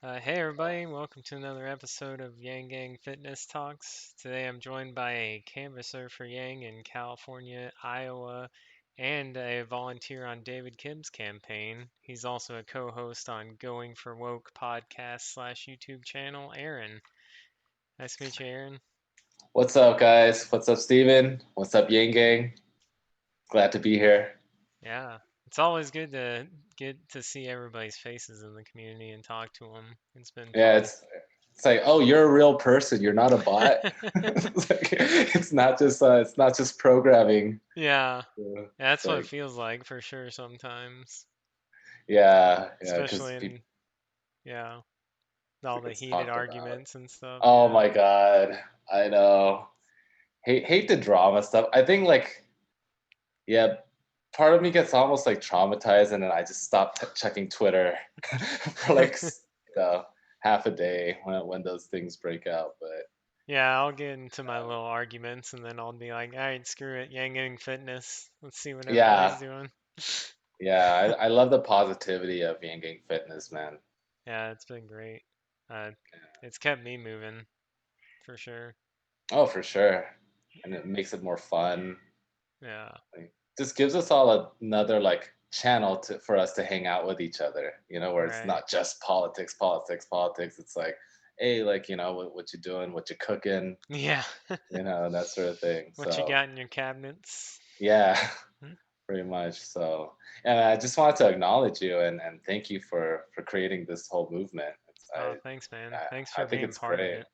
Hey everybody, welcome to another episode of Yang Gang Fitness Talks. Today I'm joined by a canvasser for Yang in California, Iowa, and a volunteer on David Kibb's campaign. He's also a co-host on Going for Woke podcast slash YouTube channel, Aaron. Nice to meet you, Aaron. What's up, guys? What's up, Steven? What's up, Yang Gang? Glad to be here. Yeah, it's always good to get to see everybody's faces in the community and talk to them. It's been Yeah, fun. it's like, oh, you're a real person. You're not a bot. It's not just programming. Yeah, It's that's what it like, feels like for sure sometimes. yeah, because Especially in, yeah, all it the gets heated talked about. arguments and stuff. Oh Yeah. my God, I know. Hate the drama stuff. I think yeah, part of me gets almost like traumatized, and then I just stop checking Twitter for half a day when those things break out. But Yeah, I'll get into my little arguments and then I'll be like, all right, screw it, Yang Gang Fitness. Let's see what everybody's yeah, doing. yeah, I love the positivity of Yang Gang Fitness, man. Yeah, it's been great. Uh, it's kept me moving for sure. Oh, for sure. And it makes it more fun. Yeah, Like, just gives us all another like channel for us to hang out with each other, where it's right. not just politics, politics, politics. It's like, hey, like, what you doing, what you cooking, Yeah. that sort of thing. What you So, got in your cabinets? yeah, Hmm? pretty much. So, and I just wanted to acknowledge you and thank you for creating this whole movement. Oh, thanks, man. Thanks I for think being it's part of great. it.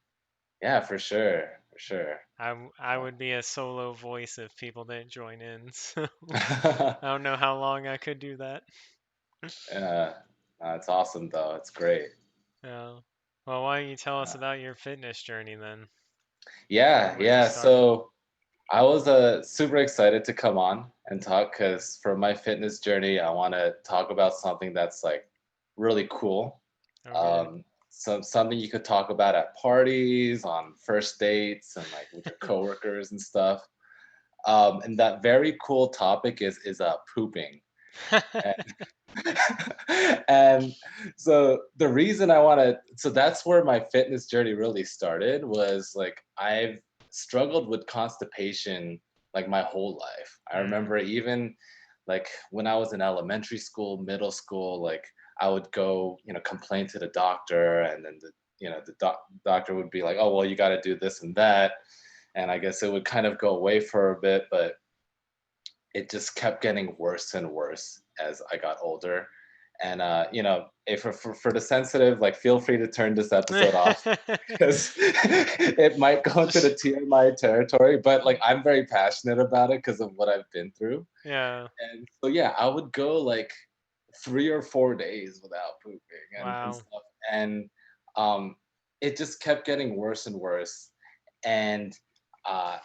Yeah, for sure, for sure. I would be a solo voice if people didn't join in, so Uh, I don't know how long I could do that. yeah, it's awesome though. It's great. Yeah. Well, why don't you tell us Uh, about your fitness journey then? yeah, Where you yeah. started? So I was super excited to come on and talk because for my fitness journey, I want to talk about something that's like really cool. Okay. Something you could talk about at parties, on first dates, and like with your coworkers and stuff. And that very cool topic is pooping. And so the reason I want to, so that's where my fitness journey really started, was like I've struggled with constipation like my whole life. I Mm, remember even like when I was in elementary school, middle school, like I would go, complain to the doctor, and then the doctor would be like, oh, well, you got to do this and that. And I guess it would kind of go away for a bit, but it just kept getting worse and worse as I got older. And if for the sensitive, like feel free to turn this episode off because it might go into the TMI territory. But like I'm very passionate about it because of what I've been through. yeah. And so yeah, I would go like 3 or 4 days without pooping and Wow. stuff. And um, it just kept getting worse and worse. And uh,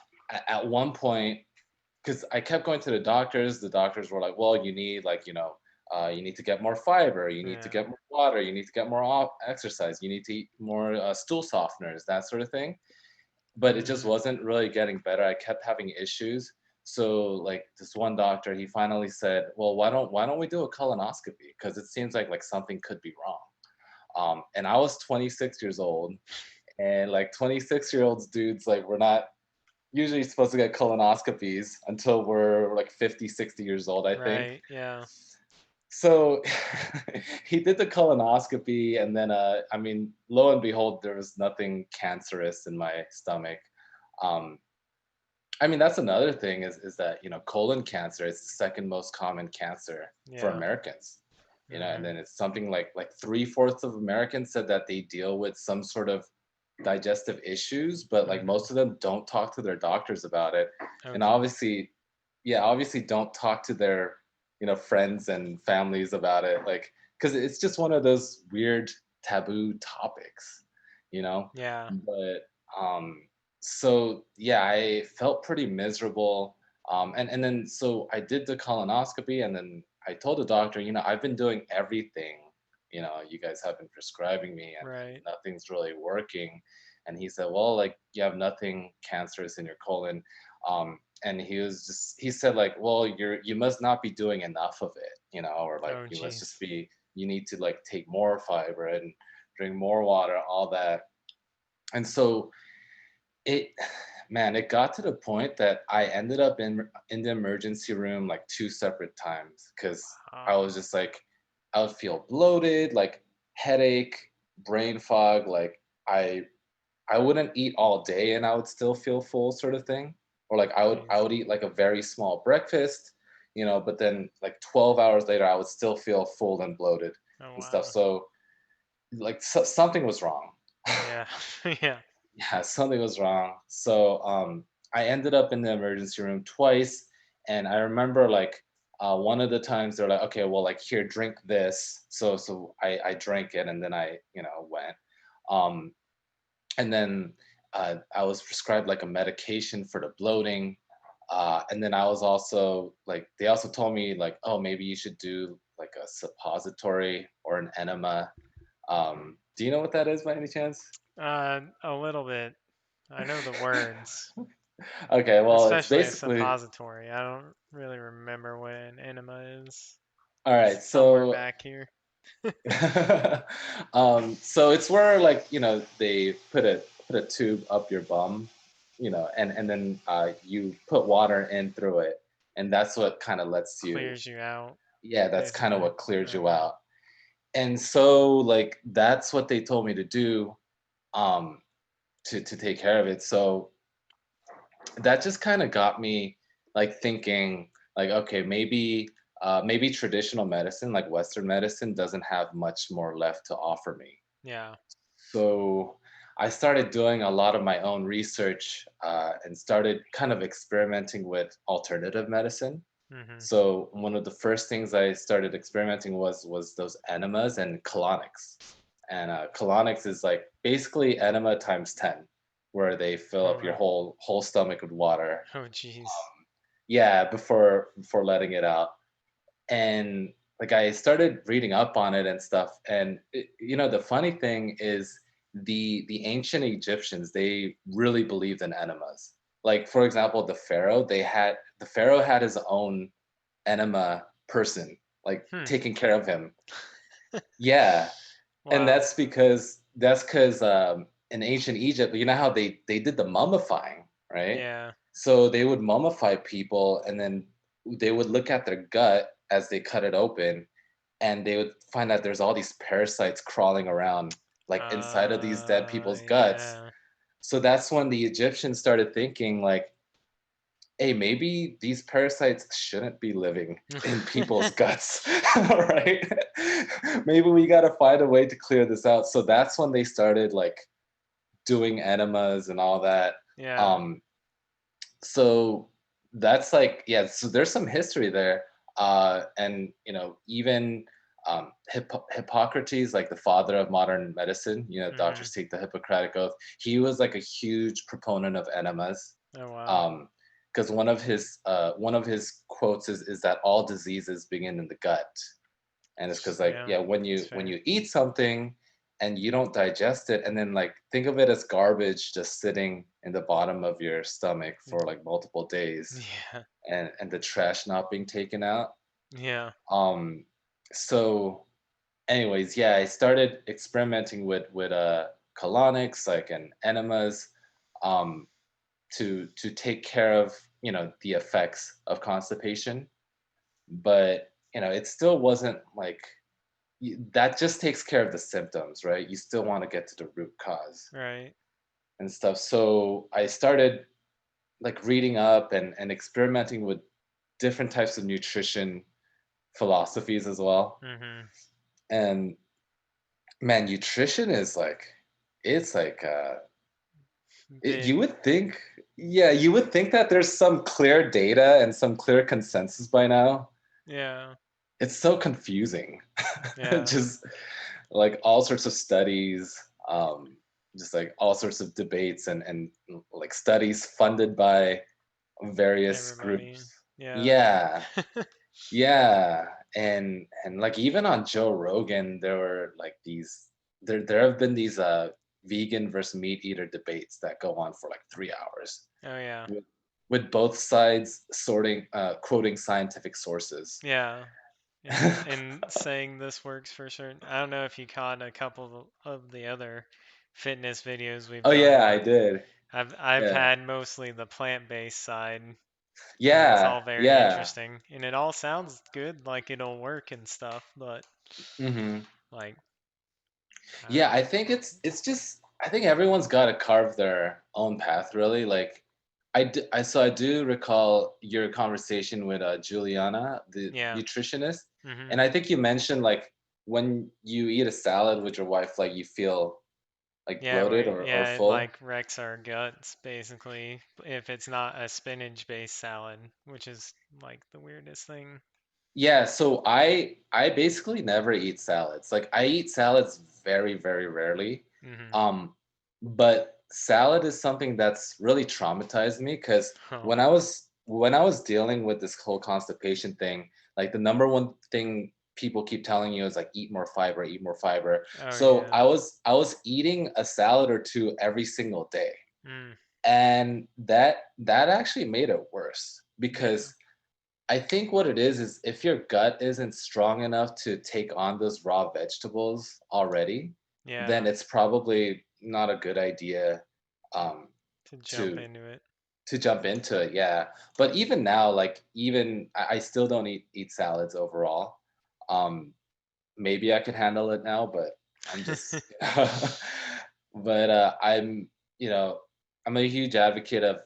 at one point, because I kept going to the doctors. The doctors were like, "Well, you need you need to get more fiber. You need to Yeah. get more water. You need to get more exercise. You need to eat more stool softeners, that sort of thing." But it just Hmm. wasn't really getting better. I kept having issues. So like this one doctor, he finally said, "Well, why don't we do a colonoscopy? Because it seems like something could be wrong." And I was 26 years old, and like 26-year-olds dudes, like we're not usually supposed to get colonoscopies until we're like 50, 60 years old, I think. Right. Yeah. So he did the colonoscopy, and then I mean, lo and behold, there was nothing cancerous in my stomach. um I mean, that's another thing, is that colon cancer is the second most common cancer for Yeah. Americans. And Hmm. then it's something like 3/4 of Americans said that they deal with some sort of digestive issues, but like Hmm. most of them don't talk to their doctors about it. And Okay. obviously, yeah, obviously don't talk to their, friends and families about it. Like, because it's just one of those weird taboo topics, you know? Yeah. But um, so yeah, I felt pretty miserable. And then so I did the colonoscopy, and then I told the doctor, I've been doing everything, you guys have been prescribing me, and Right. nothing's really working. And he said, well, like you have nothing cancerous in your colon. And he said like, well, you must not be doing enough of it, or like Oh, you must just jeez. be, you need to like take more fiber and drink more water, all that. And so it man, it got to the point that I ended up in the emergency room like two separate times because I Uh, was just like I would feel bloated, like headache, brain fog, like I wouldn't eat all day and I would still feel full sort of thing. Or like I Jeez. would eat like a very small breakfast, but then like 12 hours later I would still feel full and bloated Oh and stuff. wow. So like something was wrong. Yeah. Yeah. Yeah, something was wrong. So I ended up in the emergency room twice, and I remember like one of the times they're like, okay, well, like here, drink this. So I drank it, and then I went, um, and then I was prescribed like a medication for the bloating, and then I was also like they also told me like, oh, maybe you should do like a suppository or an enema. Do you know what that is by any chance? A little bit. I know the words, Okay, well, it's especially a basically suppository. I don't really remember what an enema is. all right. Somewhere So, back here. so it's where like they put a tube up your bum, and then you put water in through it, and that's what kind of lets you, Clears you out, yeah, that's kind of basically. what clears you Okay. out. And so like that's what they told me to do, um, to take care of it. So that just kind of got me like thinking like okay maybe traditional medicine like western medicine doesn't have much more left to offer me, Yeah. so I started doing a lot of my own research and started kind of experimenting with alternative medicine. Mhm. So one of the first things I started experimenting was those enemas and colonics. And colonics is like basically enema times 10, where they fill Oh up your wow. whole stomach with water. Oh jeez. Yeah, before letting it out. And like I started reading up on it and stuff. And the funny thing is the ancient Egyptians, they really believed in enemas. Like for example, the pharaoh had his own enema person, like Hmm. taking care of him. Yeah, and Wow. that's because in ancient Egypt, you know how they did the mummifying, right? Yeah. So they would mummify people, and then they would look at their gut as they cut it open, and they would find that there's all these parasites crawling around, like inside of these dead people's guts. Yeah. So that's when the Egyptians started thinking, like, hey, maybe these parasites shouldn't be living in people's guts, right? Maybe we got to find a way to clear this out. So that's when they started like doing enemas and all that. Yeah. Um, so that's like, yeah, so there's some history there. And, even Hippocrates, like the father of modern medicine, Mhm. doctors take the Hippocratic Oath. He was like a huge proponent of enemas. Oh wow. Um, because one of his quotes is that all diseases begin in the gut, and it's because like Yeah. yeah, when That's you when fair. you eat something and you don't digest it, and then like think of it as garbage just sitting in the bottom of your stomach for like multiple days, Yeah. and the trash not being taken out. Yeah. Um, so anyways, yeah, I started experimenting with colonics like and enemas. Um, to take care of the effects of constipation, but it still wasn't like that just takes care of the symptoms, right? You still want to get to the root cause Right. and stuff. So I started like reading up and experimenting with different types of nutrition philosophies as well. Mhm. And man, nutrition is like it's like you Big. would think, yeah, you would think that there's some clear data and some clear consensus by now. Yeah. It's so confusing. Yeah. Just like all sorts of studies, just like all sorts of debates and like studies funded by various Everybody. groups. Yeah. Yeah, yeah, and like even on Joe Rogan, there were like there have been these vegan versus meat eater debates that go on for like 3 hours Oh yeah. with, with both sides quoting scientific sources. Yeah. and saying this works for certain. I don't know if you caught a couple of the other fitness videos we've Oh done, yeah, I but did. I've Yeah. had mostly the plant-based side, and it's Yeah, all very yeah. interesting, and it all sounds good, like it'll work and stuff, but Hmm. like I don't Yeah, know. I think it's just I think everyone's got to carve their own path really. Like I do recall your conversation with Juliana, the Yeah. nutritionist, Mhm. and I think you mentioned like when you eat a salad with your wife, like you feel like Yeah, bloated or yeah, it full. like wrecks our guts basically if it's not a spinach-based salad, which is like the weirdest thing. Yeah, so I basically never eat salads. Like I eat salads very, very rarely. Mhm. Um, but salad is something that's really traumatized me because Oh. when I was dealing with this whole constipation thing, like the number one thing people keep telling you is like eat more fiber, eat more fiber. Oh So yeah. I was eating a salad or two every single day. Mm. And that actually made it worse Yeah. because I think what it is if your gut isn't strong enough to take on those raw vegetables already, then Yeah. it's probably not a good idea um, To jump to into it. to jump into it. Yeah, but even now, like even I still don't eat salads overall. Um, Maybe I could handle it now, but I'm just, but I'm you know I'm a huge advocate of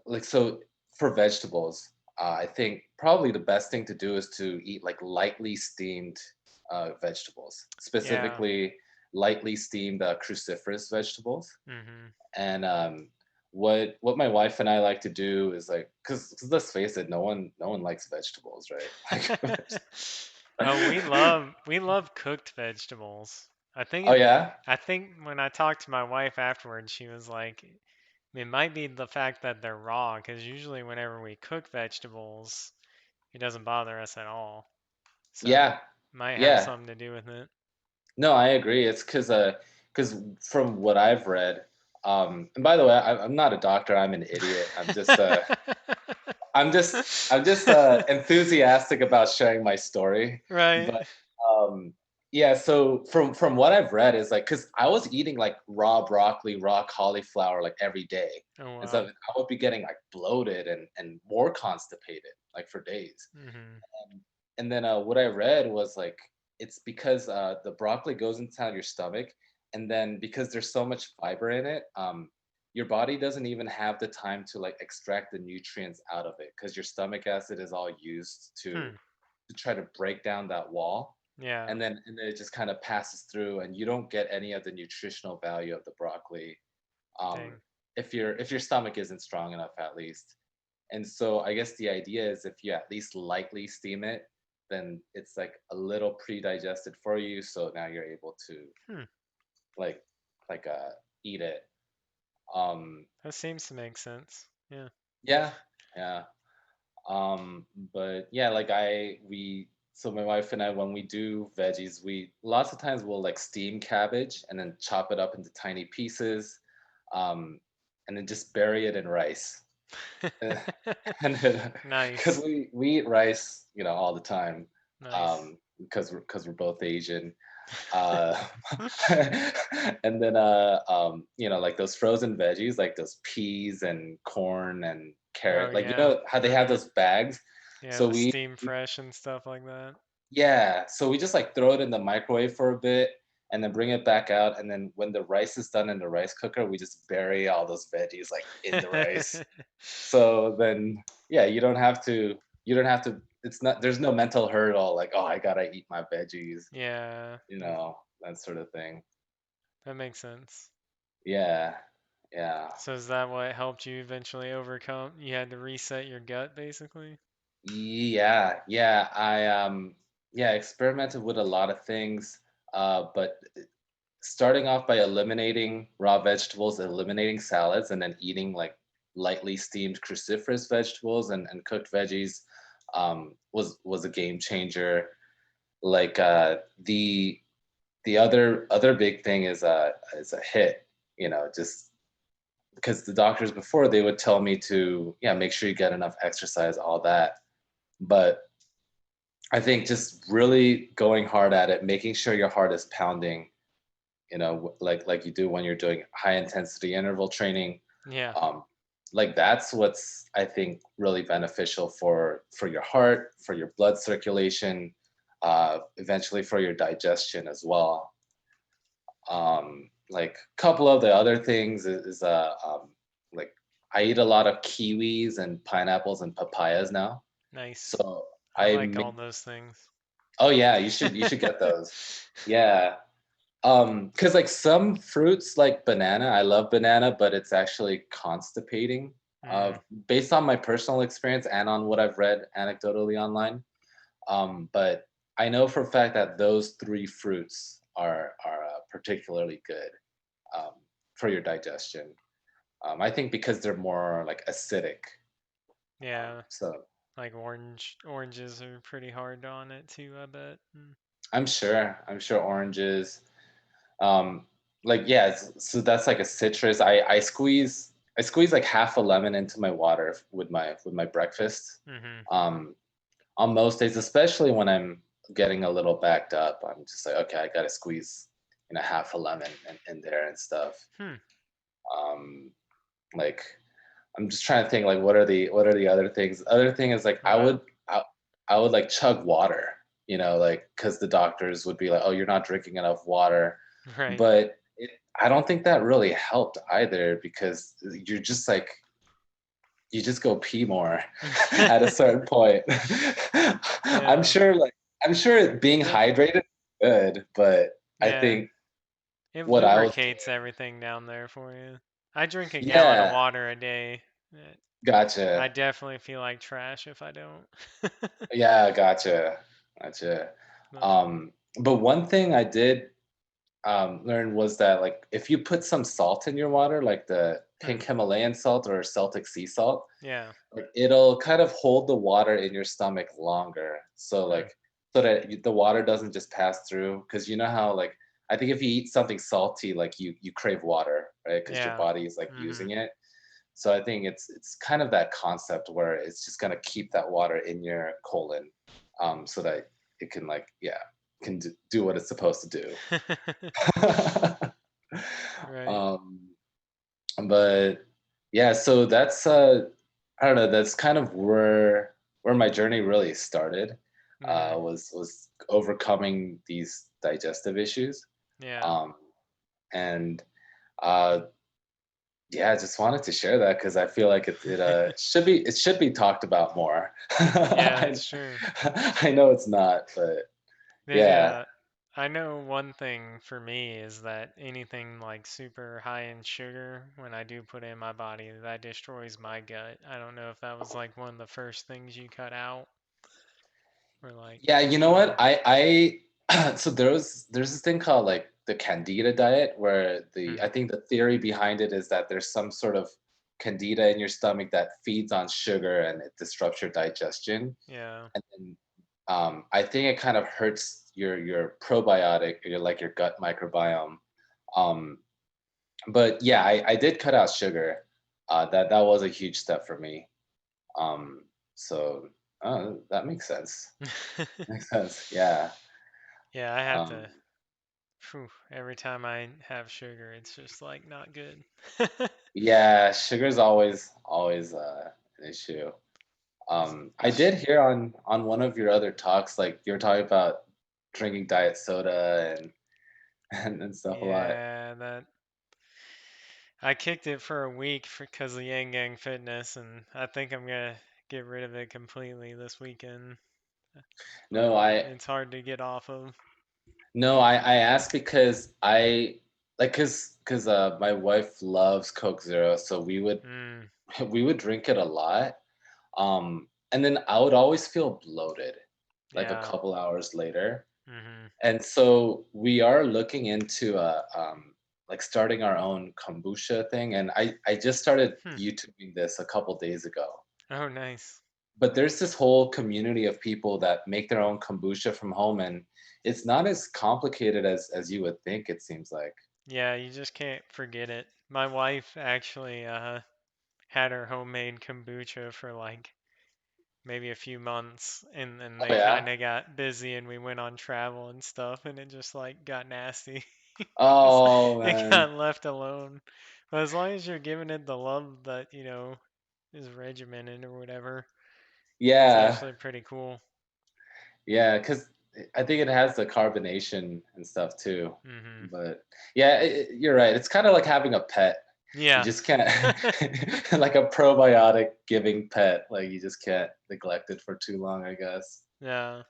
like so for vegetables, I think probably the best thing to do is to eat like lightly steamed vegetables, Yeah. specifically lightly steamed cruciferous vegetables. Mhm. And what my wife and I like to do is like, because let's face it, no one likes vegetables, right? Like, Oh, we love cooked vegetables. I think oh it yeah, I think when I talked to my wife afterwards, she was like, it might be the fact that they're raw, because usually whenever we cook vegetables, it doesn't bother us at all. So, yeah, might have yeah. something to do with it. No, I agree. It's because from what I've read, and by the way, I'm not a doctor. I'm an idiot. I'm just enthusiastic about sharing my story. Right. But um, yeah, so from what I've read is like because I was eating like raw broccoli, raw cauliflower like every day, Oh and so wow. I would be getting like bloated and more constipated like for days. Mhm. And then what I read was like it's because the broccoli goes inside your stomach, and then because there's so much fiber in it, your body doesn't even have the time to like extract the nutrients out of it because your stomach acid is all used to Hmm. try to break down that wall, Yeah. and then it just kind of passes through, and you don't get any of the nutritional value of the broccoli um, Dang. if your stomach isn't strong enough at least. And so I guess the idea is if you at least lightly steam it, then it's like a little pre-digested for you. So now you're able to Hmm. like like eat it. Um That seems to make sense. Yeah. yeah, yeah. But yeah, like so my wife and I when we do veggies, we lots of times we'll like steam cabbage and then chop it up into tiny pieces. Um and then just bury it in rice. Uh, and then because Nice. we eat rice, all the time, Nice. because we're both Asian. Uh, and then like those frozen veggies, like those peas and corn and Oh carrot, like yeah. how they have Mhm. those bags. Yeah, So the steam fresh and stuff like that. yeah, so we just like throw it in the microwave for a bit and then bring it back out. And then when the rice is done in the rice cooker, we just bury all those veggies like in the rice. So then, yeah, you don't have to, it's not, there's no mental hurdle like, oh, I gotta eat my veggies, Yeah, that sort of thing. that makes sense. Yeah, yeah. So is that what helped you eventually overcome? You had to reset your gut, basically? Yeah, yeah. Yeah, experimented with a lot of things. But starting off by eliminating raw vegetables, eliminating salads, and then eating like lightly steamed cruciferous vegetables and cooked veggies was a game changer. Like the other big thing is a hit, just because the doctors before they would tell me to, yeah, make sure you get enough exercise, all that. But I think just really going hard at it, making sure your heart is pounding, like you do when you're doing high intensity interval training. Yeah, Um, like that's what's I think really beneficial for your heart, for your blood circulation, eventually for your digestion as well. Like a couple of the other things like I eat a lot of kiwis and pineapples and papayas now. nice. So I I like all make those things. oh yeah, you should get those. Yeah. Because like some fruits like banana, I love banana, but it's actually constipating. Uh, Mm, Based on my personal experience and on what I've read anecdotally online. But I know for a fact that those three fruits are particularly good um, for your digestion. I think because they're more like acidic. yeah, So like oranges are pretty hard on it too, I bet. Mm. I'm sure oranges. Um, like yeah, so that's like a citrus. I squeeze like half a lemon into my water with my breakfast. Mhm. Um, on most days, especially when I'm getting a little backed up, I'm just like, okay, I gotta squeeze half a lemon in there and stuff. Hmm. Um, like I'm just trying to think like what are the other things? Other thing is like What about I would like chug water, like because the doctors would be like, oh, you're not drinking enough water, right? but I don't think that really helped either because you just go pee more at a certain point. I'm Yeah. sure like I'm sure being It hydrated is good, but I yeah. think It what I was lubricates everything down there for you. I drink a gallon of yeah, water a day. I gotcha. definitely feel like trash if I don't. Yeah, gotcha. But Um, but one thing I did learn was that like if you put some salt in your water, like the hmm, pink Himalayan salt or Celtic sea salt, yeah. like it'll kind of hold the water in your stomach longer. So Hmm, like so that the water doesn't just pass through. Because you know how like I think if you eat something salty, like you crave water, right? Because your yeah. body is like Hmm. using it. So I think it's kind of that concept where it's just gonna keep that water in your colon, so that it can like yeah can do what it's supposed to do. Right. um, but yeah, so that's I don't know, that's kind of where my journey really started. Hmm. Was overcoming these digestive issues. Yeah. Um, and uh, yeah, I just wanted to share that because I feel like it should be talked about more. Yeah, I, it's true. I know it's not, but Did yeah, I know one thing for me is that anything like super high in sugar, when I do put it in my body, that destroys my gut. I don't know if that was like one of the first things you cut out or like yeah. You know what? sugar. So there's this thing called like the Candida diet, where the Hmm. I think the theory behind it is that there's some sort of Candida in your stomach that feeds on sugar and it disrupts your digestion, Yeah. and then I think it kind of hurts your probiotic, your gut microbiome. Um, but yeah, I did cut out sugar. That was a huge step for me. Um, so that makes sense. Makes sense. Yeah. Yeah, I have to. Um, Phew, every time I have sugar, it's just like not good. yeah, sugar's always an issue. Is- I did hear on one of your other talks, like you were talking about drinking diet soda and and stuff a lot. Yeah, that I kicked it for a week because of Yang Gang Fitness, and I think I'm gonna get rid of it completely this weekend. No, It's hard to get off of. no, I asked because I like because my wife loves Coke Zero, so we would Mm, we would drink it a lot. And then I would always feel bloated like a yeah. couple hours later. Mhm. And so we are looking into like starting our own kombucha thing. And I just started Hmm. YouTubing this a couple days ago. Oh, nice. But there's this whole community of people that make their own kombucha from home, and it's not as complicated as you would think. It seems like. Yeah, you just can't forget it. My wife actually had her homemade kombucha for like maybe a few months, and then Oh they yeah. kind of got busy and we went on travel and stuff, and it just like got nasty because Oh it man. got left alone. But as long as you're giving it the love that, is regimented or whatever, it's Yeah. actually pretty cool. Yeah, because I think it has the carbonation and stuff too. Hmm. But yeah, you're right. It's kind of like having a pet. You Yeah. just can't, like a probiotic giving pet. Like you just can't neglect it for too long, I guess. Yeah.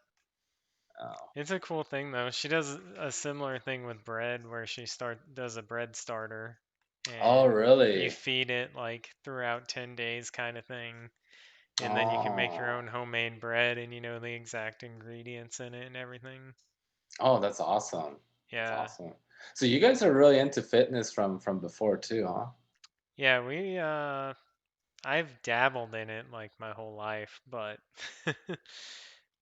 Oh, It's a cool thing though. She does a similar thing with bread where she start does a bread starter oh and you really? feed it like throughout 10 days kind of thing. And then you can make your Oh, own homemade bread and you know the exact ingredients in it and everything. oh, that's awesome. That's Yeah. awesome. So you guys are really into fitness from before too, huh? Yeah, I've dabbled in it like my whole life, but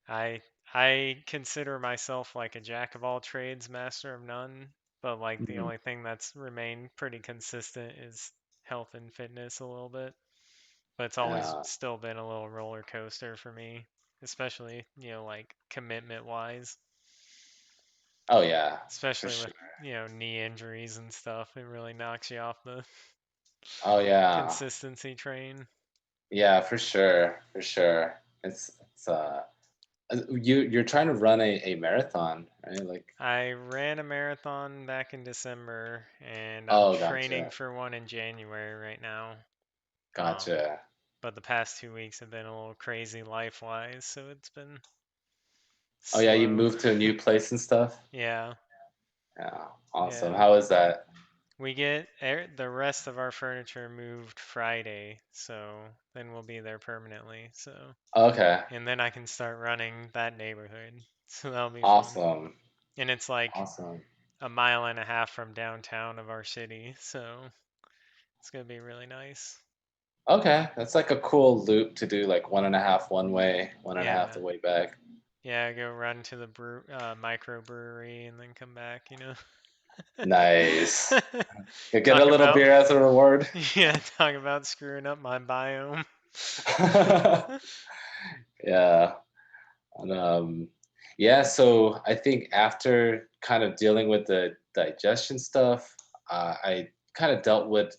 I I consider myself like a jack of all trades, master of none, but like the Mhm. only thing that's remained pretty consistent is health and fitness a little bit. But it's always Yeah. still been a little roller coaster for me, especially, like commitment wise, Oh yeah, for especially with, sure. knee injuries and stuff. It really knocks you off the Oh yeah. consistency train. Yeah, for sure. For sure. You're trying to run a marathon, right? Like, I ran a marathon back in December and I'm oh, training gotcha. for one in January right now. Um, Gotcha. but the past 2 weeks have been a little crazy life wise, so it's been Oh yeah, you slow. moved to a new place and stuff? Yeah, Yeah, awesome. yeah. How is that? We get the rest of our furniture moved Friday, so then we'll be there permanently. So, Okay. and then I can start running that neighborhood. So that'll be fun. Awesome. And it's like Awesome. a mile and a half from downtown of our city, so it's gonna be really nice. Okay. That's like a cool loop to do, like one and a half one way, one and a half Yeah, the way back. yeah. Go run to the microbrewery and then come back. Nice. You get a Talk little about beer as a reward. yeah, talk about screwing up my biome. Yeah. And, yeah, so I think after kind of dealing with the digestion stuff, I kind of dealt with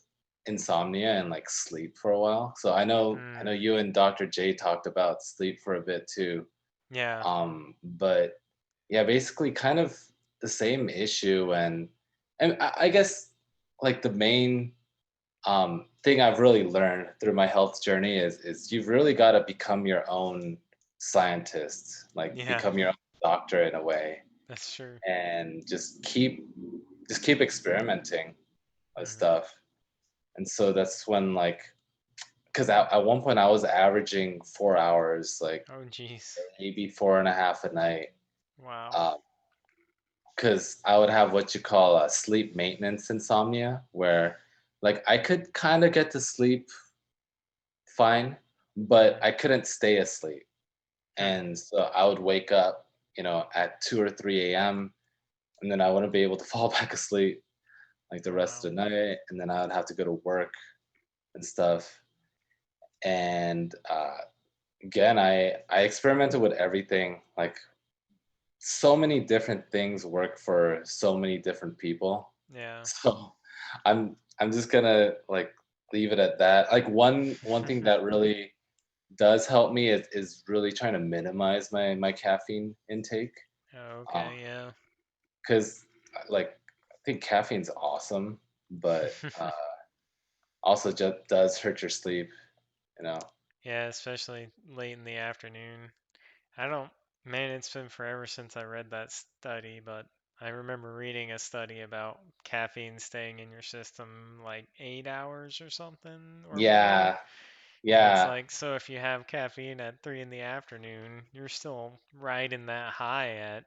insomnia and like sleep for a while. So I know Mm, you and Dr. J talked about sleep for a bit too. yeah, But yeah, basically kind of the same issue, and I guess like the main thing I've really learned through my health journey is you've really got to become your own scientist, like yeah, become your own doctor in a way, that's true. and just keep experimenting with Hmm. stuff. And so that's when like because at one point I was averaging 4 hours, like Oh, jeez. maybe four and a half a night, Wow. because I would have what you call a sleep maintenance insomnia, where like I could kind of get to sleep fine, but Hmm. I couldn't stay asleep. Hmm. And so I would wake up, at 2 or 3 a.m., and then I wouldn't be able to fall back asleep like the rest Wow. of the night. And then I would have to go to work and stuff. And again, I experimented with everything. Like so many different things work for so many different people. Yeah. So I'm just gonna like leave it at that. Like one thing that really does help me is really trying to minimize my caffeine intake. Okay, yeah. Because like I think caffeine's awesome, but also just does hurt your sleep, you know. Yeah, especially late in the afternoon. I don't, man, it's been forever since I read that study, but I remember reading a study about caffeine staying in your system like 8 hours or something or more. Yeah, And it's yeah, like, so if you have caffeine at 3 in the afternoon, you're still riding that high at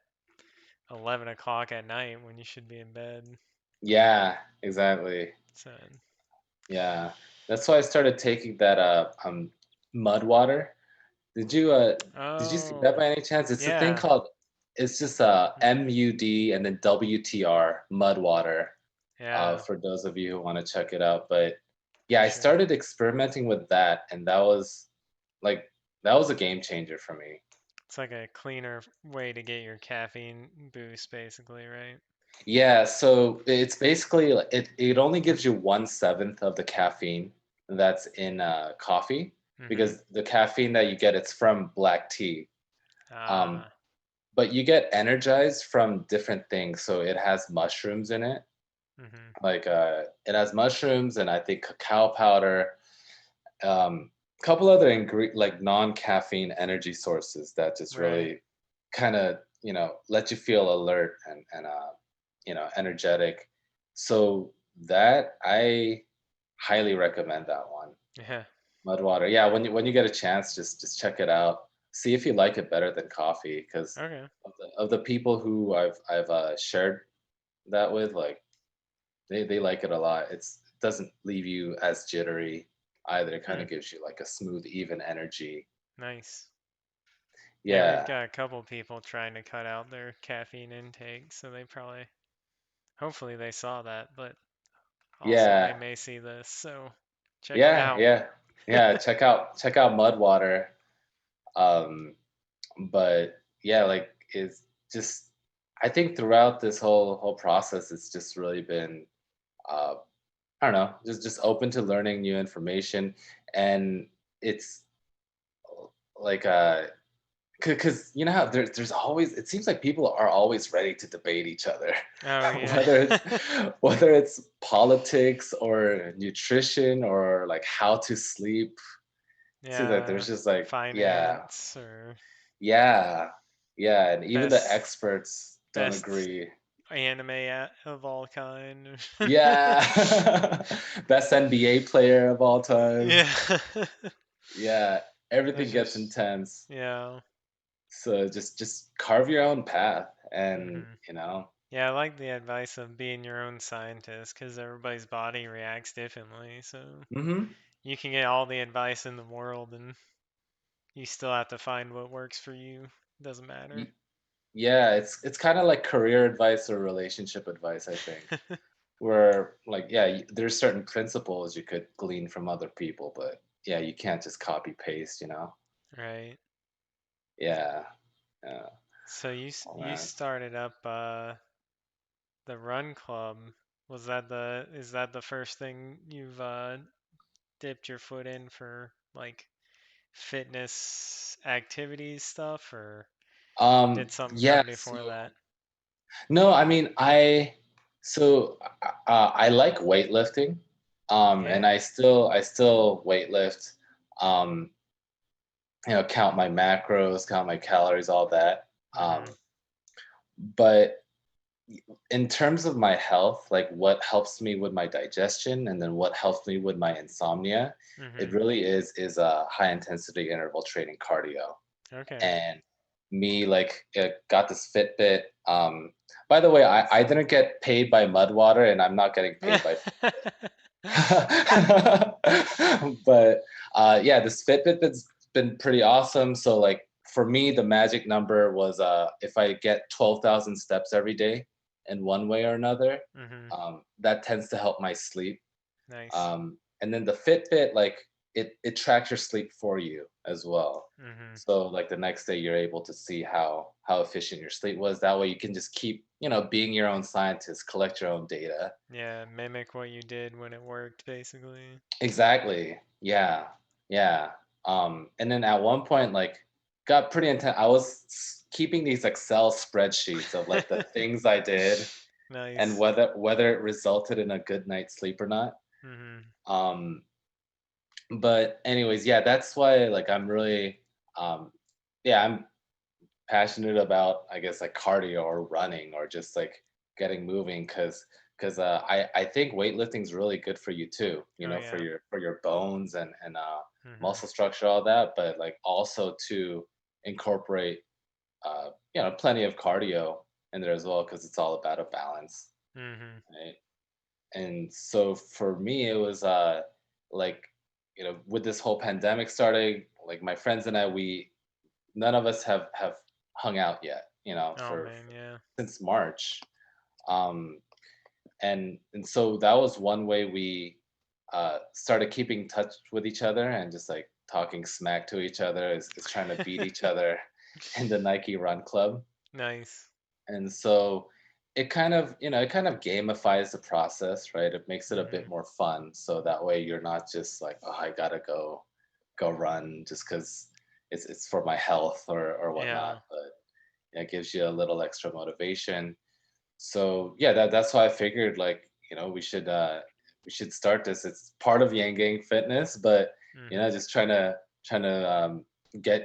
11 o'clock at night when you should be in bed. yeah, exactly. So, Yeah. That's why I started taking that mud water. Did you uh did you see that oh, by any chance? It's a thing yeah. called it's just Hmm. MUD and then WTR mud water. Yeah, For those of you who want to check it out. But yeah, I sure. started experimenting with that, and that was like that was a game changer for me. It's like a cleaner way to get your caffeine boost, basically, right? Yeah, so it's basically it only gives you 1/7 of the caffeine that's in coffee, Mm-hmm. because the caffeine that you get, it's from black tea. Um, Ah. but you get energized from different things. So it has mushrooms in it. Mm-hmm. Like it has mushrooms and I think cacao powder, couple other like non-caffeine energy sources that just Right. really kind of, let you feel alert and energetic. So that I highly recommend that one. Yeah. Mudwater. Yeah, when you get a chance, just check it out. See if you like it better than coffee, because Okay. of the people who I've shared that with, like they like it a lot. It doesn't leave you as jittery either. It kind Hmm. of gives you like a smooth, even energy. Nice. Yeah, we've Yeah, got a couple people trying to cut out their caffeine intake, so they probably, hopefully they saw that, but also they yeah, may see this, so check it yeah, out. yeah, yeah. Check out Mudwater. Um, but yeah, like it's just I think throughout this whole process, it's just really been uh, I don't know, just open to learning new information, and it's like because you know how there's always, it seems like people are always ready to debate each other, Oh yeah. whether it's whether it's politics or nutrition or like how to sleep. See that Yeah, there's just like finance or yeah, yeah, and even the best experts don't best agree. anime of all kind. Yeah, best NBA player of all time. Yeah. Yeah, There's everything gets just intense. yeah. So just carve your own path, and Hmm. you know. Yeah, I like the advice of being your own scientist because everybody's body reacts differently. So Hmm. you can get all the advice in the world and you still have to find what works for you. Doesn't matter. Yeah, it's kind of like career advice or relationship advice, I think. Where like yeah, there's certain principles you could glean from other people, but yeah, you can't just copy paste, you know. Right. Yeah, yeah. So Oh you man. started up the run club. Was that the is that the first thing you've dipped your foot in for like fitness activities stuff, or did something Yeah. come before So that? no, I mean I like weightlifting, and Yeah. I still weightlift, um, count my macros, count my calories, all that. Mhm. But in terms of my health, like what helps me with my digestion and then what helps me with my insomnia, it Mhm. really is a high intensity interval training cardio. Okay. And me like got this Fitbit. By the way, I didn't get paid by Mudwater, and I'm not getting paid by but yeah, this Fitbit has been pretty awesome. So like for me, the magic number was if I get 12,000 steps every day in one way or another, Mhm. that tends to help my sleep. Nice. And then the Fitbit, like it tracks your sleep for you as well. Mhm. So like the next day you're able to see how efficient your sleep was. That way you can just keep, being your own scientist, collect your own data. Yeah, mimic what you did when it worked, basically. Exactly. Yeah. Yeah. And then at one point, like, got pretty intense. I was keeping these Excel spreadsheets of like the things I did and Nice. whether it resulted in a good night's sleep or not. Mhm. Um, but anyways, yeah, that's why like I'm really, um, yeah, I'm passionate about, I guess, like cardio or running or just like getting moving, because I think weightlifting is really good for you too, Oh for yeah. your bones and Mhm. muscle structure, all that, but like also to incorporate plenty of cardio in there as well, because it's all about a balance, Mhm. right? And so for me it was like, with this whole pandemic starting, like my friends and I, we none of us have hung out yet, Oh man, yeah. since March. Um, and so that was one way we started keeping touch with each other and just like talking smack to each other, is trying to beat each other in the Nike Run Club. Nice. And so it kind of, it kind of gamifies the process, right? It makes it a bit Hmm. more fun. So that way you're not just like, oh, I gotta go run just because it's for my health or whatnot. Yeah. But it gives you a little extra motivation. So yeah, that's why I figured like, we should start this. It's part of Yang Gang Fitness, but Hmm. just trying to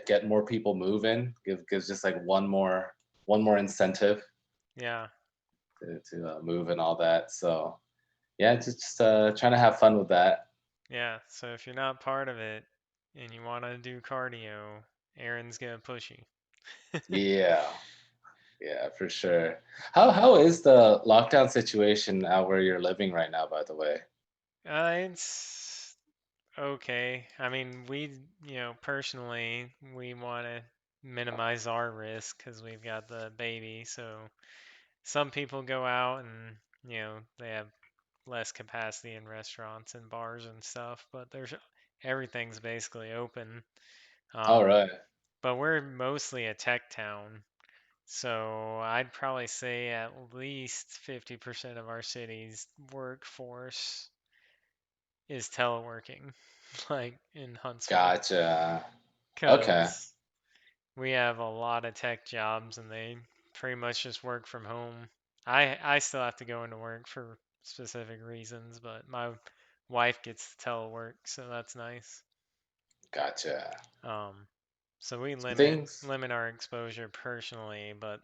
get more people moving, gives just like one more incentive Yeah. to move and all that. So yeah, just trying to have fun with that. Yeah. So if you're not part of it and you want to do cardio, Aaron's gonna push you. Yeah, yeah, for sure. How is the lockdown situation out where you're living right now, by the way? It's okay. I mean, personally, we want to minimize our risk because we've got the baby. So some people go out and, they have less capacity in restaurants and bars and stuff, but everything's basically open. All Um, right, but we're mostly a tech town. So I'd probably say at least 50% of our city's workforce is teleworking, like in Huntsville, gotcha. Okay, because we have a lot of tech jobs and they pretty much just work from home. I still have to go into work for specific reasons, but my wife gets to telework, so that's nice. gotcha. Um, so we Some limit things. limit our exposure personally, but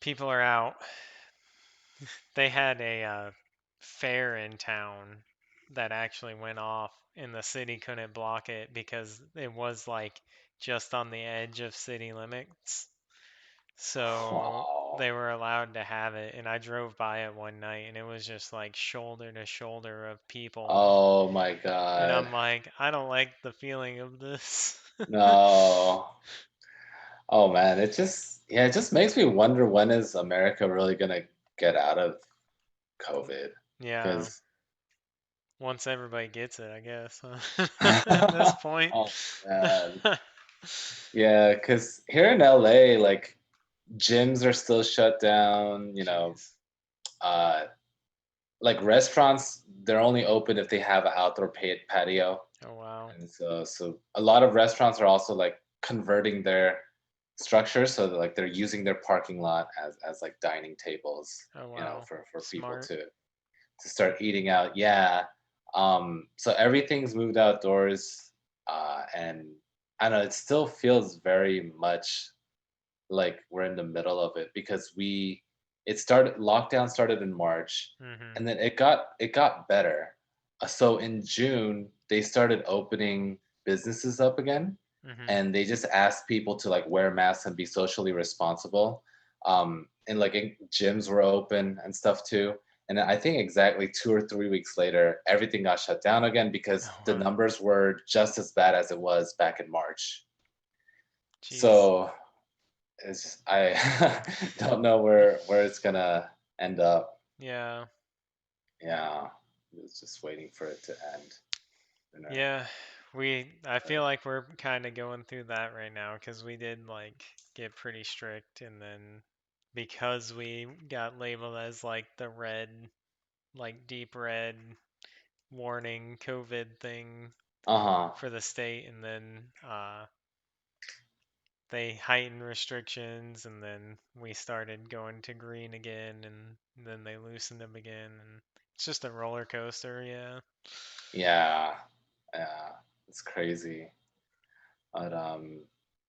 people are out. They had a fair in town that actually went off, and the city couldn't block it because it was like just on the edge of city limits. So Oh, they were allowed to have it, and I drove by it one night, and it was just like shoulder to shoulder of people. oh my And God. I'm like, I don't like the feeling of this. No. Oh man, it just makes me wonder when is America really gonna get out of COVID? Yeah, Because once everybody gets it, I guess. At this point. oh man, yeah, because here in LA, like gyms are still shut down. Jeez. Uh, like restaurants, they're only open if they have an outdoor patio. Oh wow. And so a lot of restaurants are also like converting their structure so that like they're using their parking lot as like dining tables, Oh wow. for people Smart. to start eating out. Yeah. So everything's moved outdoors, and I don't know, it still feels very much like we're in the middle of it because lockdown started in March, Mhm. and then it got better. So in June they started opening businesses up again, Mhm. and they just asked people to like wear masks and be socially responsible. And like gyms were open and stuff too. And I think exactly 2 or 3 weeks later, everything got shut down again because Oh the wow. numbers were just as bad as it was back in March. Jeez. So I don't know where it's gonna end up. Yeah. Yeah, it's just waiting for it to end. You know. Yeah. I feel like we're kind of going through that right now because we did like get pretty strict, and then because we got labeled as like the red, like deep red warning COVID thing Uh-huh. for the state, and then they heightened restrictions, and then we started going to green again, and then they loosened them again, and it's just a roller coaster. Yeah. Yeah. Yeah. It's crazy. But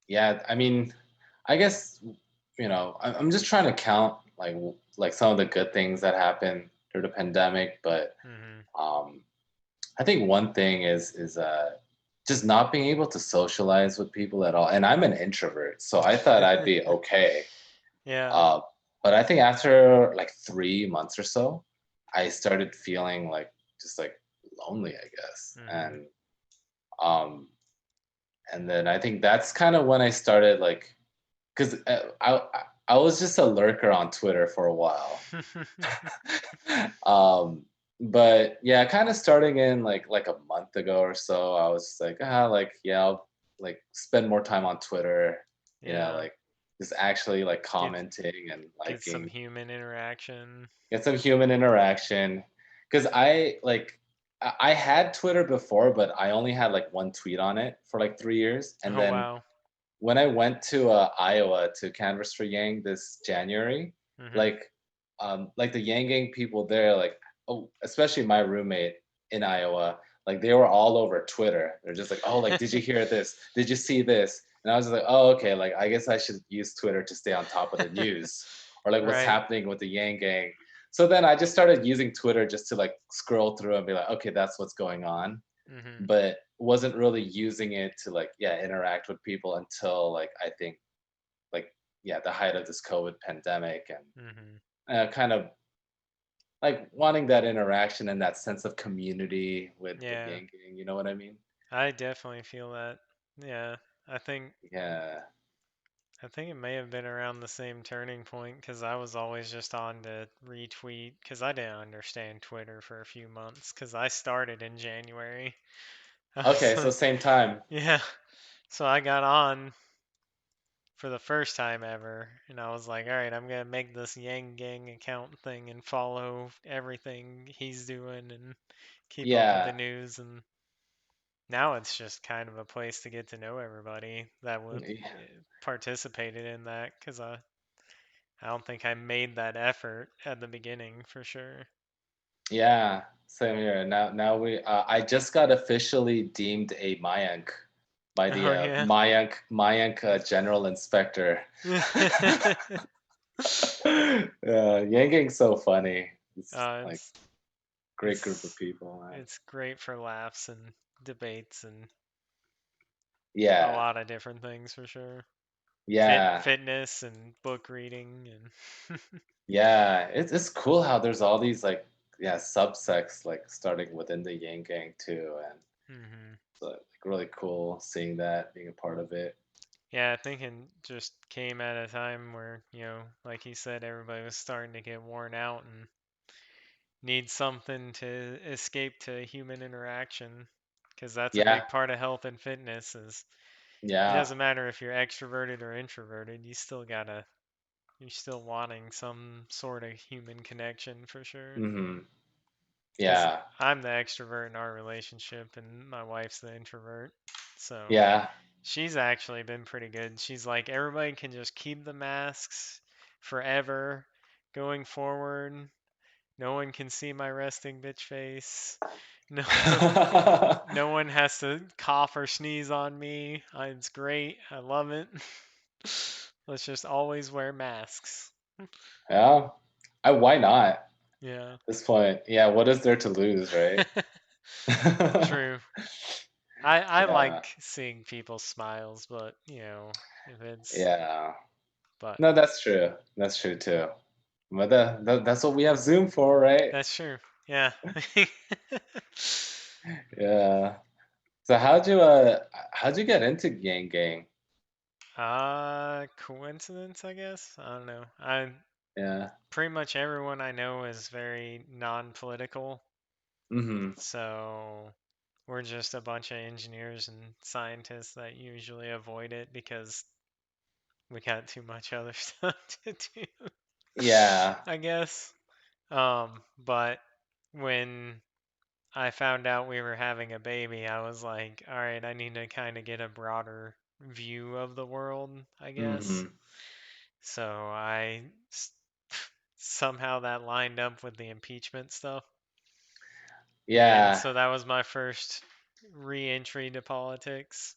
yeah, I mean, I guess I'm just trying to count like some of the good things that happened through the pandemic, but Mhm. um I think one thing is just not being able to socialize with people at all. And I'm an introvert, so I thought I'd be okay. Yeah. Uh, but I think after like 3 months or so, I started feeling like just like lonely, I guess. Mhm. Um, and then I think that's kind of when I started like, because I was just a lurker on Twitter for a while. um, but yeah, kind of starting in like a month ago or so, I was like, like yeah, I'll like spend more time on Twitter, Yeah. like just actually like Get commenting and get some liking, human interaction. get some human interaction. Because I had Twitter before, but I only had like one tweet on it for like 3 years, and Oh then wow. when I went to Iowa to canvas for Yang this January, Mhm. like like the Yang Gang people there, like oh, especially my roommate in Iowa, like they were all over Twitter. They're just like, oh, like did you hear this? Did you see this? And I was like, oh, okay, like I guess I should use Twitter to stay on top of the news or like what's Right. happening with the Yang Gang. So then I just started using Twitter just to like scroll through and be like, okay, that's what's going on, Mhm. but wasn't really using it to like yeah interact with people until like I think like yeah the height of this COVID pandemic and Mhm. kind of like wanting that interaction and that sense of community with Yeah. yanking. You know what I mean? I definitely feel that. Yeah. I think Yeah. I think it may have been around the same turning point because I was always just on to retweet because I didn't understand Twitter for a few months because I started in January. I was Okay. So like, same time. yeah. So I got on for the first time ever and I was like, all right, I'm gonna make this Yang Gang account thing and follow everything he's doing and keep up with the Yeah. news and now it's just kind of a place to get to know everybody that participated in that because I don't think I made that effort at the beginning for sure. Yeah. Same here. Now we. I just got officially deemed a Mayank by the Oh yeah. Mayank General Inspector. Yanging's so funny. It's uh, like it's great group of it's people, man. it's great for laughs and debates and a Yeah, lot of different things for sure. yeah, Fitness and book reading and yeah. It's cool how there's all these like yeah subsects like starting within the Yang Gang too, and hmm so like really cool seeing that being a part of it. yeah, I think it just came at a time where, like you said, everybody was starting to get worn out and need something to escape to human interaction because that's a Yeah, big part of health and fitness is it yeah, doesn't matter if you're extroverted or introverted, you're still wanting some sort of human connection for sure. mm-hmm. Because Yeah, I'm the extrovert in our relationship and my wife's the introvert. So yeah. she's actually been pretty good. She's like, everybody can just keep the masks forever going forward. No one can see my resting bitch face. No, no one has to cough or sneeze on me. It's great. I love it. Let's just always wear masks. Yeah, why not? At Yeah. this point, yeah. What is there to lose, right? True. I Yeah, like seeing people's smiles, but if it's yeah. but No, that's true. That's true too. But that's what we have Zoom for, right? that's true. Yeah. Yeah. So how'd you get into Gang Gang? Coincidence, I guess. I don't know. I Yeah. pretty much everyone I know is very non-political, Mm-hmm. so we're just a bunch of engineers and scientists that usually avoid it because we got too much other stuff to do, Yeah. I guess. But when I found out we were having a baby, I was like, all right, I need to kind of get a broader view of the world, I guess. Mm-hmm. So somehow that lined up with the impeachment stuff. And Yeah. so that was my first re-entry to politics.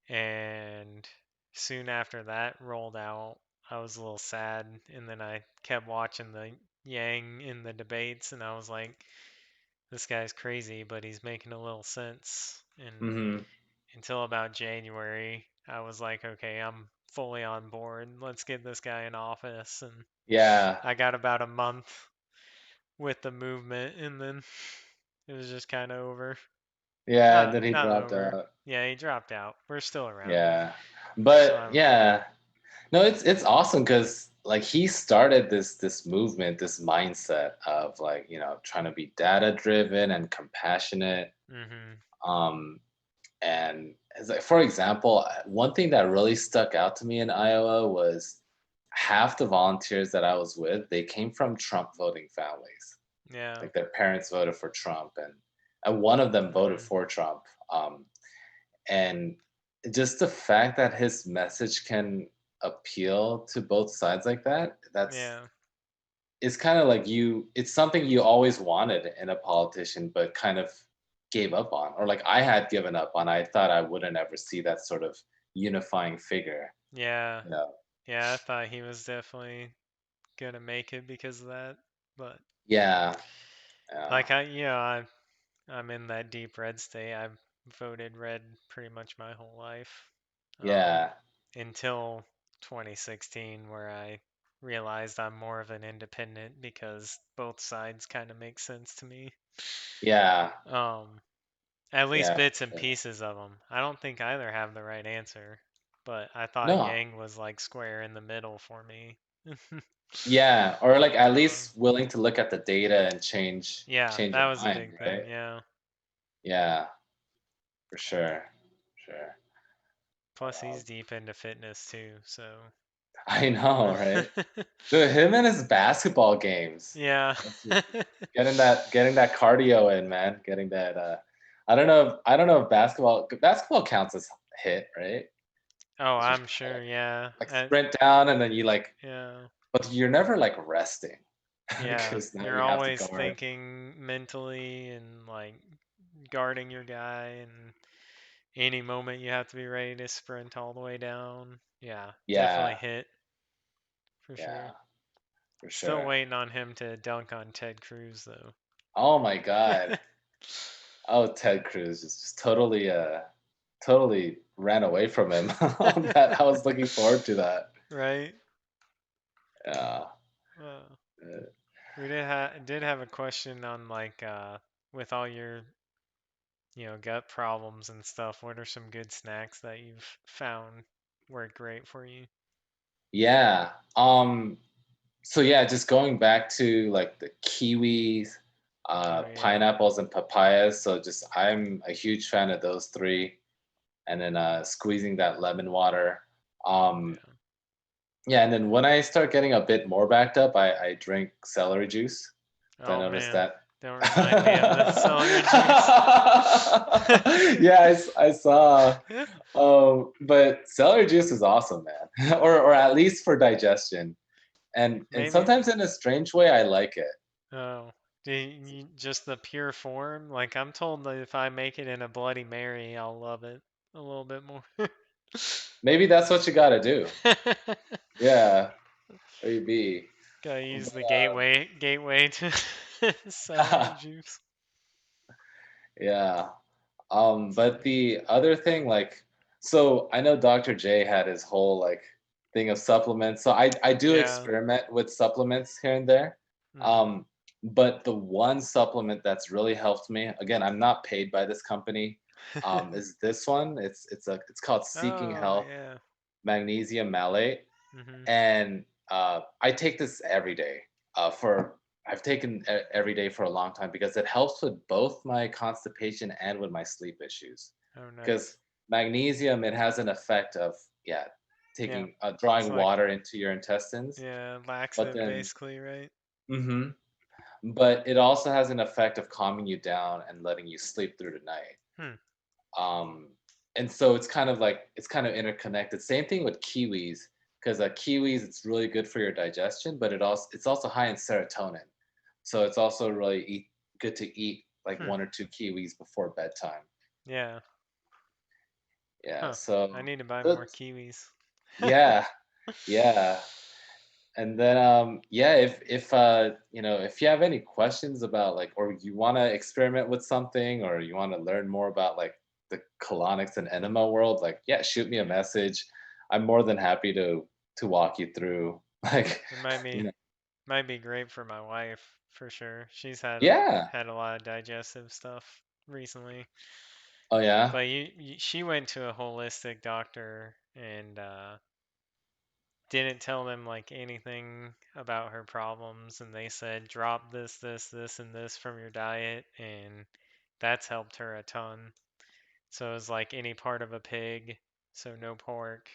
And soon after that rolled out, I was a little sad. And then I kept watching the Yang in the debates, and I was like, this guy's crazy, but he's making a little sense. And Mm-hmm. until about January, I was like, okay, I'm fully on board. Let's get this guy in office. And Yeah. I got about a month with the movement, and then it was just kind of over. Yeah, and then he Not dropped over. out. Yeah, he dropped out. We're still around. Yeah. We're still But having fun. yeah. No, it's awesome because like he started this movement, this mindset of like, trying to be data driven and compassionate. Mhm. Um, and it's like, for example, one thing that really stuck out to me in Iowa was half the volunteers that I was with, they came from Trump voting families. Yeah. Like their parents voted for Trump, and one of them voted Mhm. for Trump. And just the fact that his message can appeal to both sides like that, that's Yeah. it's kind of like it's something you always wanted in a politician, but kind of gave up on, or like I had given up on. I thought I wouldn't ever see that sort of unifying figure, Yeah. you know? Yeah, I thought he was definitely gonna make it because of that. But Yeah, yeah, like I'm in that deep red state. I've voted red pretty much my whole life. Um, yeah, until 2016 where I realized I'm more of an independent because both sides kind of make sense to me. yeah, Um, at least yeah, for bits and sure. pieces of them. I don't think either have the right answer, but I thought No, Yang was like square in the middle for me. yeah, or like at Um, least willing to look at the data and yeah, change that your was a mind, big thing. right? Yeah. Yeah, for sure, sure. Plus, Um, he's deep into fitness too, so. I know, right? Dude, him and his basketball games. Yeah. That's just getting that cardio in, man. Getting that I don't know if basketball counts as hit, right? Oh, 'Cause you're I'm trying to sure. Yeah. like sprint down and then Yeah. but you're never like resting Yeah, because now you're you have to always guard. thinking mentally and like guarding your guy, and any moment you have to be ready to sprint all the way down. Yeah, definitely Yeah, hit for yeah, sure. for Still sure. waiting on him to dunk on Ted Cruz though. Oh my god. Oh, Ted Cruz just totally ran away from him on that. I was looking forward to that. Right? Yeah. Uh, Uh, we did have a question on like with all your gut problems and stuff. What are some good snacks that you've found work great for you? Yeah. So yeah, just going back to like the kiwis, Oh yeah, pineapples and papayas. So just I'm a huge fan of those three. And then squeezing that lemon water. Um, yeah. yeah, and then when I start getting a bit more backed up, I drink celery juice. So I Oh noticed man, that. don't remind me of the celery juice. Yeah, I saw. But celery juice is awesome, man. Or at least for digestion. And Maybe. sometimes in a strange way, I like it. Oh, just the pure form? Like I'm told that if I make it in a Bloody Mary, I'll love it a little bit more. Maybe that's what you got to do. Yeah, maybe. Gotta use But, the gateway to celery juice. yeah. It's But funny. the other thing, like, so I know Dr. J had his whole like thing of supplements. So I do Yeah. experiment with supplements here and there. Mhm. Um, but the one supplement that's really helped me, again, I'm not paid by this company, is this one. It's called Seeking Oh Health yeah. Magnesium Malate, Mhm. and I take this every day. For I've taken every day for a long time because it helps with both my constipation and with my sleep issues. Oh Because nice. magnesium, it has an effect of yeah, Yeah. taking It's drawing like water into your intestines, yeah, but laxative then basically, right? hmm but it also has an effect of calming you down and letting you sleep through the night. Hmm. Um, and so it's kind of interconnected. Same thing with kiwis, because kiwis it's really good for your digestion, but it's also high in serotonin. So it's also really good to eat like Hmm. one or two kiwis before bedtime. Yeah. Yeah. Huh. I So need to buy more that's kiwis. yeah, yeah. And then yeah, if if you have any questions about like or you want to experiment with something or you want to learn more about like the colonics and enema world, like yeah, shoot me a message. I'm more than happy to walk you through like It might you be know might be great for my wife for sure. She's yeah. had a lot of digestive stuff recently. Oh yeah. But she went to a holistic doctor and didn't tell them like anything about her problems, and they said drop this, this, this, and this from your diet, and that's helped her a ton. So it was like any part of a pig, so no pork,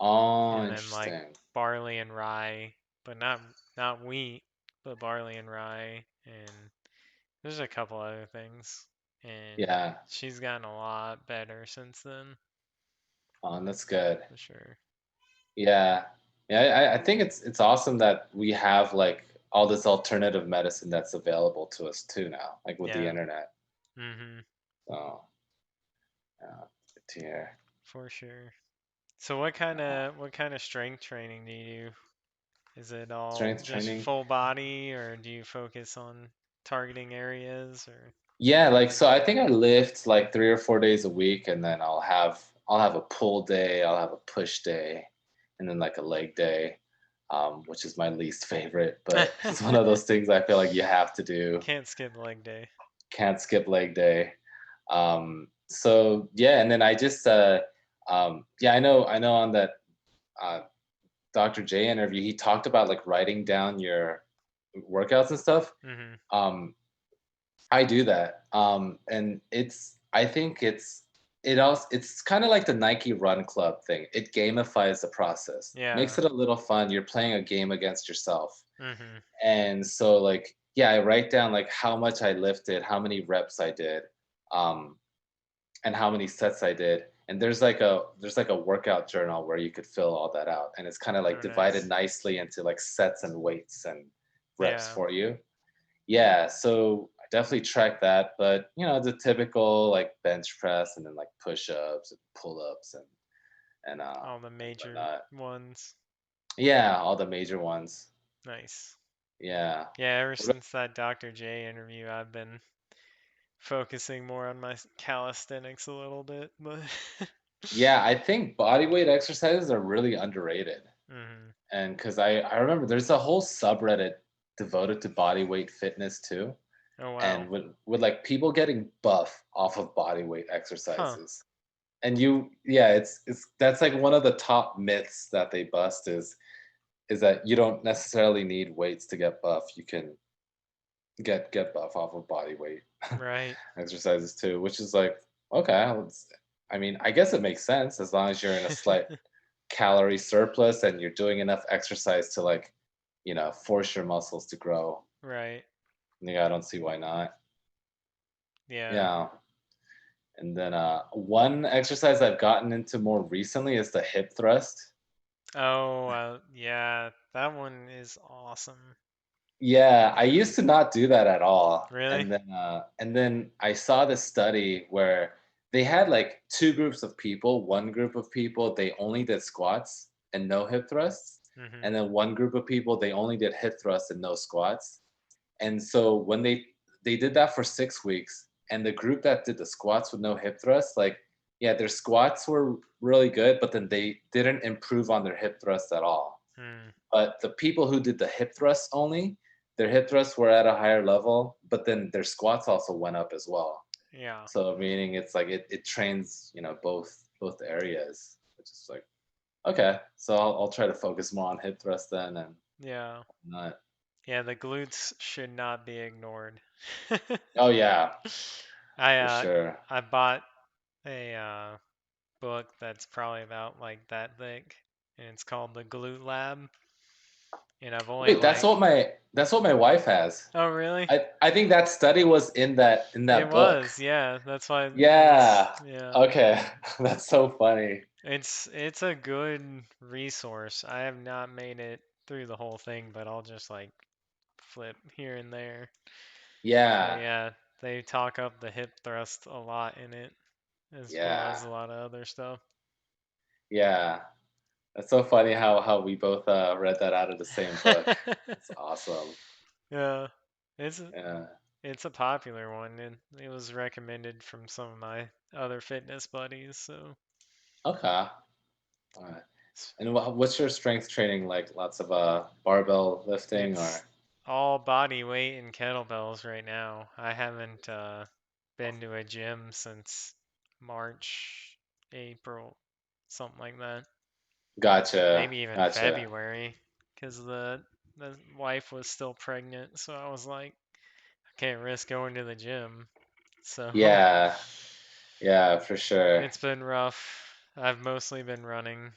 Oh, and then like interesting. barley and rye, but not wheat, but barley and rye, and there's a couple other things. And Yeah. she's gotten a lot better since then, That's good. for sure. Yeah. Yeah, I think it's awesome that we have like all this alternative medicine that's available to us too now, like with the Yeah. internet. Mhm. So yeah, good to hear. For sure. So Uh, what kind of strength training do you do? Is it all strength just training. full body, or do you focus on targeting areas, or? Yeah, like so I think I lift like 3 or 4 days a week, and then I'll have a pull day, I'll have a push day, and then like a leg day, which is my least favorite, but it's one of those things I feel like you have to do. Can't skip leg day. Can't skip leg day. So yeah, and then I just yeah, I know on that uh, Dr. J interview, he talked about like writing down your workouts and stuff. Mhm. Um, I do that. And I think it's kind of like the Nike Run Club thing. It gamifies the process, makes Yeah. it a little fun. You're playing a game against yourself. Mhm. And so like, yeah, I write down like how much I lifted, how many reps I did, um, and how many sets I did. And there's like a workout journal where you could fill all that out. And it's kind of like Oh, divided nice. nicely into like sets and weights and reps Yeah. for you. Yeah, so I definitely track that, but the typical like bench press and then like push-ups and pull-ups All the and major whatnot. ones. Yeah, all the major ones. Nice. Yeah. Yeah, ever What about- since that Dr. J interview, I've been focusing more on my calisthenics a little bit, but Yeah, I think body weight exercises are really underrated. Mhm. And because I remember there's a whole subreddit devoted to body weight fitness too. Oh wow. And with like people getting buff off of body weight Huh. exercises. And yeah, it's that's like one of the top myths that they bust is that you don't necessarily need weights to get buff. You can get buff off of body weight Right. exercises too, which is like okay. I mean, I guess it makes sense as long as you're in a slight calorie surplus and you're doing enough exercise to like force your muscles to grow. Right. Yeah, I don't see why not. Yeah. Yeah. And then one exercise I've gotten into more recently is the hip thrust. Oh, yeah, that one is awesome. Yeah, I used to not do that at all. Really? And then I saw this study where they had like two groups of people. One group of people they only did squats and no hip thrusts. Mhm. And then one group of people they only did hip thrusts and no squats. And so when they did that for 6 weeks, and the group that did the squats with no hip thrusts, like yeah, their squats were really good, but then they didn't improve on their hip thrusts at all. Hmm. But the people who did the hip thrusts only, their hip thrusts were at a higher level, but then their squats also went up as well. Yeah. So meaning it's like it trains, both areas. Which is like, okay, so I'll try to focus more on hip thrust then and Yeah. not. Yeah, the glutes should not be ignored. Oh yeah, I for uh sure. I bought a book that's probably about like that thick, and it's called The Glute Lab, and I've only Wait, that's like. what my wife has. Oh, really? I think that study was in It that book. was, yeah. That's why it's, Yeah. yeah. Okay. That's so funny. It's a good resource. I have not made it through the whole thing, but I'll just like flip here and there. But Yeah. yeah, they talk up the hip thrust a lot in it, as well Yeah. as a lot of other stuff. Yeah. That's so funny how we both read that out of the same book. That's awesome. Yeah, it's a, Yeah. it's a popular one, and it was recommended from some of my other fitness buddies. So Okay. All right. it's, And what's your strength training like? Lots of barbell lifting it's or all body weight and kettlebells right now. I haven't been to a gym since March, April, something like that. Gotcha. maybe even Gotcha. February, because the wife was still pregnant. So I was like, I can't risk going to the gym. So Yeah. Yeah, for sure. it's been rough. I've mostly been running,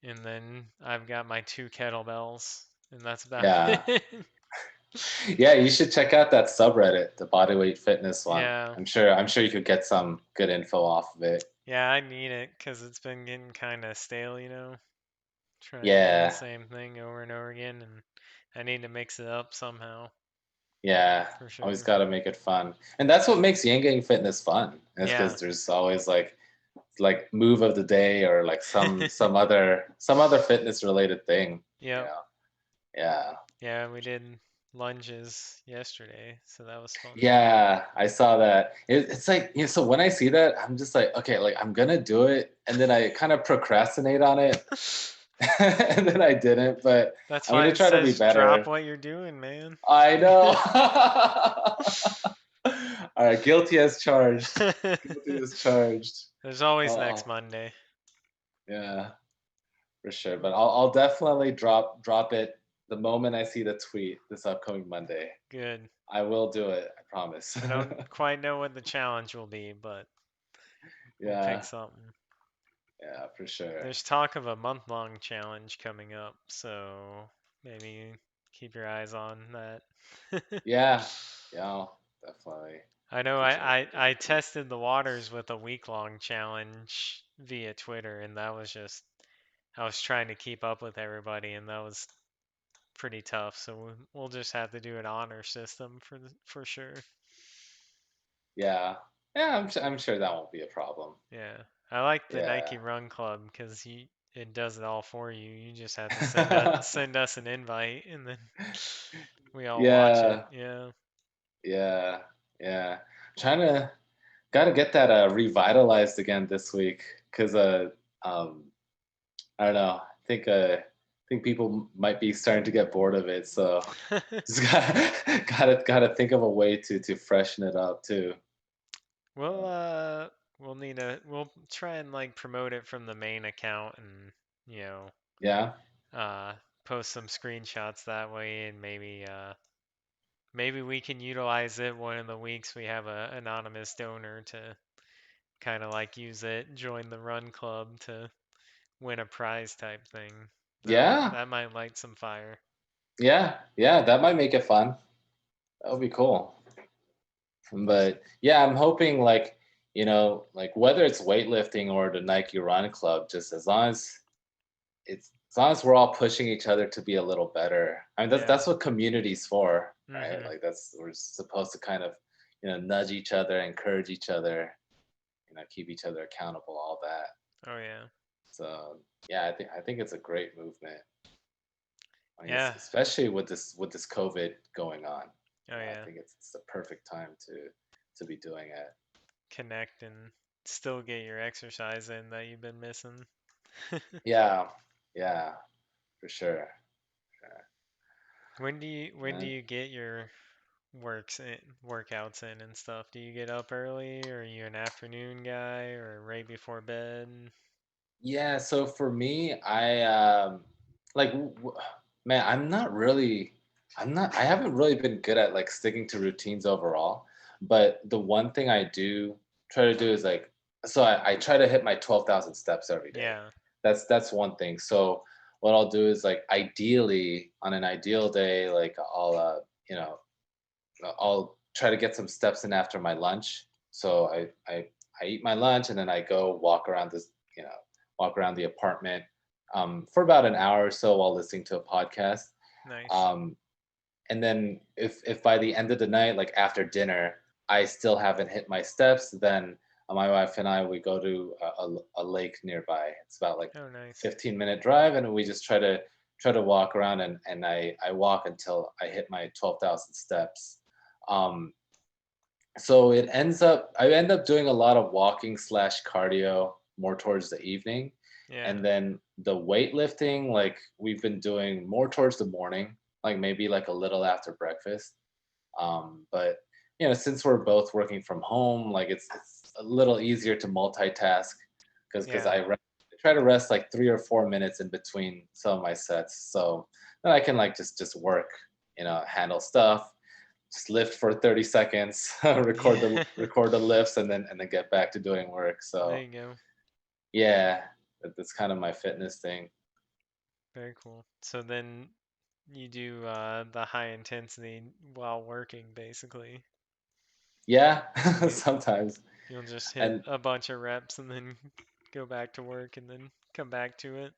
and then I've got my two kettlebells, and that's about Yeah. it. Yeah, you should check out that subreddit, the bodyweight fitness one. Yeah. I'm sure you could get some good info off of it. Yeah, I need it because it's been getting kind of stale, trying to do the Yeah. same thing over and over again, and I need to mix it up somehow, Yeah. for Always sure. got to make it fun. And that's what makes Yang Gang fitness fun. Is Yeah. because there's always like move of the day or like some other fitness related thing, you Yep. know. Yeah. Yeah, we did lunges yesterday, so that was fun. Yeah, I saw that. It's like, so when I see that, I'm just like, okay, like I'm gonna do it, and then I kind of procrastinate on it, and then I didn't, but That's I'm why gonna it try to be says drop better. what you're doing, man. I know. All right, guilty as charged. Guilty as charged. There's always next Oh, Monday. yeah, for sure. But I'll definitely drop it the moment I see the tweet this upcoming Monday. Good. I will do it. I promise. I don't quite know what the challenge will be, but we'll pick Yeah, something. yeah, for sure. There's talk of a month-long challenge coming up, so maybe keep your eyes on that. Yeah, yeah, definitely I know keep checking. I tested the waters with a week-long challenge via Twitter, and that was just I was trying to keep up with everybody, and that was pretty tough. So we'll just have to do an honor system for sure. Yeah, yeah, I'm sure that won't be a problem. Yeah, I like the Yeah. Nike Run Club because it does it all for you. You just have to send us an invite, and then we all watch it. Yeah, Yeah. yeah, yeah. Trying to gotta get that revitalized again this week because um I don't know. I think people might be starting to get bored of it, so just gotta think of a way to freshen it up too. We'll Uh, uh we'll try and like promote it from the main account and you know yeah, uh post some screenshots that way and maybe we can utilize it one of the weeks we have a anonymous donor to kind of like use it, join the run club to win a prize type thing. yeah, That might light some fire. yeah, yeah. That might make it fun. That would be cool. But yeah, I'm hoping like whether it's weightlifting or the Nike Run Club, just as long as we're all pushing each other to be a little better. I mean, that's Yeah. what community's for, right? Mhm. Like that's we're supposed to kind of nudge each other, encourage each other, keep each other accountable, all that. Oh yeah. So yeah, I think it's a great movement. I guess Yeah. especially with this COVID going on. Oh I yeah. think it's the perfect time to be doing it. Connect and still get your exercise in that you've been missing. Yeah, yeah, for sure. Sure. When do And you get your workouts in and stuff? Do you get up early or are you an afternoon guy or right before bed? yeah, so for me, like man, I haven't really been good at like sticking to routines overall. But the one thing I do try to do is like, so I try to hit my 12,000 steps every day. Yeah. That's one thing. So what I'll do is like ideally on an ideal day, like you know, I'll try to get some steps in after my lunch. So I eat my lunch and then I go you know, walk around the apartment for about an hour or so while listening to a podcast. Nice. Um, and then if by the end of the night, like after dinner, I still haven't hit my steps, then my wife and I we go to a lake nearby. It's about like Oh, nice. 15-minute drive, and we just try to walk around and I walk until I hit my 12,000 steps. Um, so I end up doing a lot of walking slash cardio more towards the evening. And Yeah. then the weightlifting, like we've been doing more towards the morning, like maybe like a little after breakfast. But since we're both working from home, like it's a little easier to multitask because Yeah. I try to rest like 3 or 4 minutes in between some of my sets, so then I can like just work, handle stuff, just lift for 30 seconds, Yeah. record the lifts, and then get back to doing work. There So you go. yeah, that's kind of my fitness thing. Very cool. So then you do the high intensity while working, basically. Yeah, You sometimes. you'll just hit And a bunch of reps and then go back to work and then come back to it.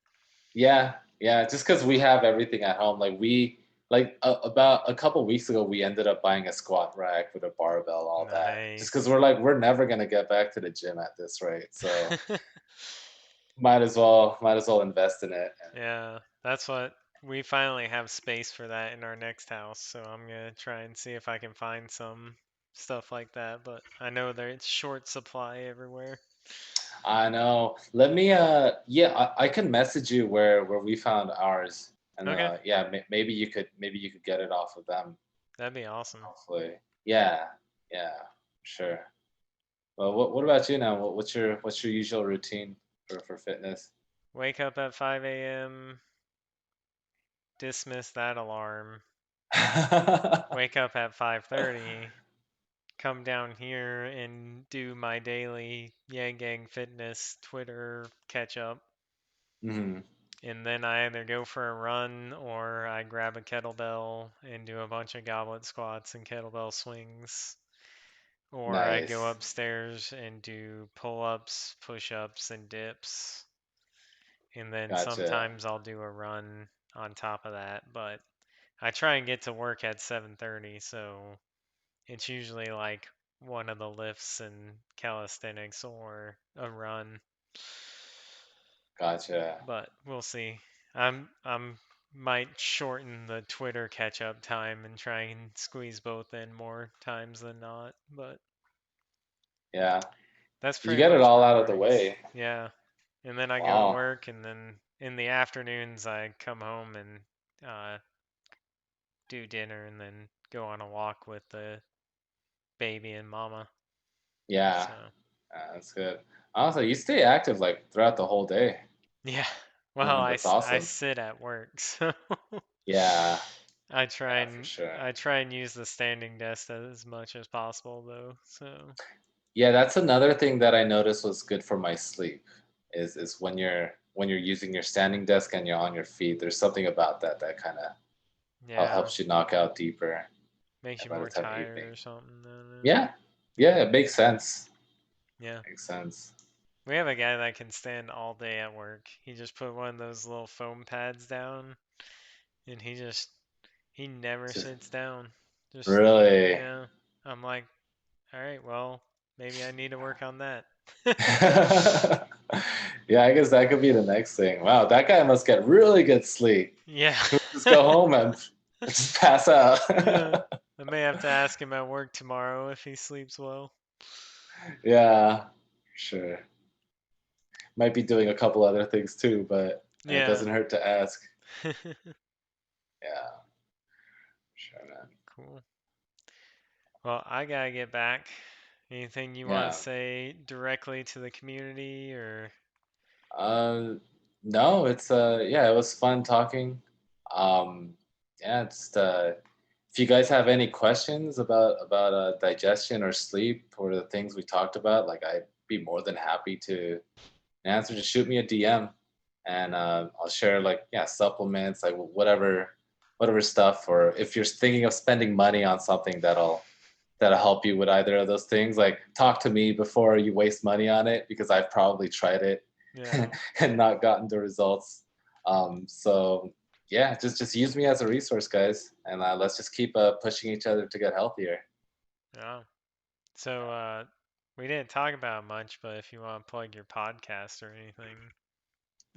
yeah, yeah, just because we have everything at home. Like about a couple weeks ago, we ended up buying a squat rack with a barbell, all that. Just because Nice. we're never gonna get back to the gym at this rate. So might as well invest in it. And Yeah, that's what we finally have space for that in our next house. So I'm gonna try and see if I can find some stuff like that, but I know there it's short supply everywhere. I know. Let me yeah, I can message you where we found ours. And Okay, yeah, maybe you could get it off of them, that'd be awesome. hopefully. Yeah, yeah, sure. Well, what about you now? What's your usual routine for fitness? Wake up at 5 a.m., dismiss that alarm, wake up at 5:30, come down here and do my daily Yang Gang Fitness Twitter catch up. Mhm. And then I either go for a run or I grab a kettlebell and do a bunch of goblet squats and kettlebell swings. Or I go Nice. upstairs and do pull ups, push ups, and dips. And then Gotcha. sometimes I'll do a run on top of that. But I try and get to work at 7:30, so it's usually like one of the lifts and calisthenics or a run. Gotcha. But we'll see. I'm might shorten the Twitter catch up time and try and squeeze both in more times than not, but Yeah. that's You pretty get it much all my out of the mornings. way. Yeah. And then I go to Wow. work and then in the afternoons I come home and do dinner and then go on a walk with the baby and mama. Yeah. So, That's good. Also, you stay active like throughout the whole day. yeah. Well, That's I awesome. sit at work, so Yeah. Yeah, for sure. I try and use the standing desk as much as possible though. So Yeah, that's another thing that I noticed was good for my sleep is when you're using your standing desk and you're on your feet. There's something about that kind of yeah, helps you knock out deeper makes you by the more time of tired evening. or something. I don't know. Yeah, yeah, it makes sense. Yeah, Makes sense. we have a guy that can stand all day at work. He just put one of those little foam pads down, and he never Just sits down. Just really. yeah. I'm like, all right, well, maybe I need to work on that. Yeah, I guess that could be the next thing. Wow, that guy must get really good sleep. Yeah. Just go home and just pass out. Yeah. I may have to ask him at work tomorrow if he sleeps well. Yeah, sure. Might be doing a couple other things too, but it Yeah. doesn't hurt to ask. Yeah, sure, man. Cool. Well, I gotta get back. Anything you want to Yeah. say directly to the community or? Uh, no, it's yeah, it was fun talking. Um, yeah, it's if you guys have any questions about digestion or sleep or the things we talked about, like I'd be more than happy to answer. Just shoot me a DM, and I'll share like yeah supplements, like whatever stuff. Or if you're thinking of spending money on something that'll help you with either of those things, like talk to me before you waste money on it because I've probably tried it Yeah. and not gotten the results. So yeah, just use me as a resource, guys, and let's just keep pushing each other to get healthier. Yeah. So, we didn't talk about much, but if you want to plug your podcast or anything,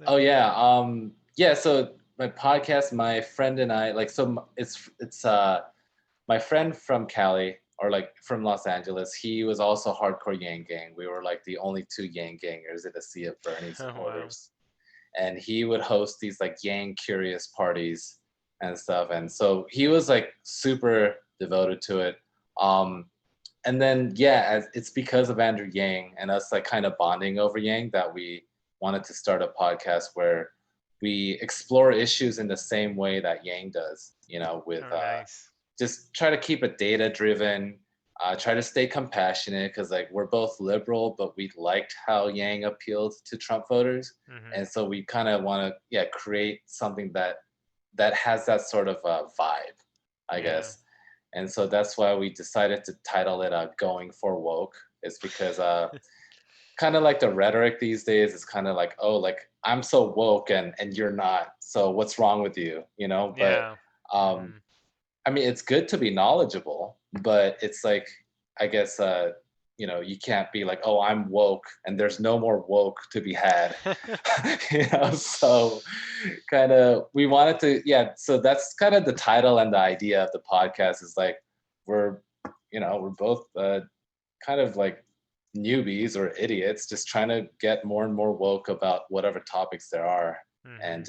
Oh that'd be yeah, good. yeah. So my podcast, my friend and I, like, so it's my friend from Cali or like from Los Angeles. He was also hardcore Yang Gang. We were like the only two Yang Gangers in a sea of Bernie Oh, wow. supporters, and he would host these like Yang curious parties and stuff. And so he was like super devoted to it. Um, and then yeah, it's because of Andrew Yang and us like kind of bonding over Yang that we wanted to start a podcast where we explore issues in the same way that Yang does, with Oh, nice. just try to keep it data driven, try to stay compassionate because like we're both liberal, but we liked how Yang appealed to Trump voters, Mhm. and so we kind of want to create something that has that sort of vibe, I Yeah. guess. And so that's why we decided to title it "Going for Woke." Is because kind of like the rhetoric these days is kind of like, oh, like I'm so woke and you're not, so what's wrong with you, But Yeah. um, Mhm. I mean, it's good to be knowledgeable, but it's like, I guess, you can't be like, oh, I'm woke, and there's no more woke to be had, So, kind of, we wanted to, yeah. So that's kind of the title and the idea of the podcast is like, we're, we're both kind of like newbies or idiots, just trying to get more and more woke about whatever topics there are, and Mhm.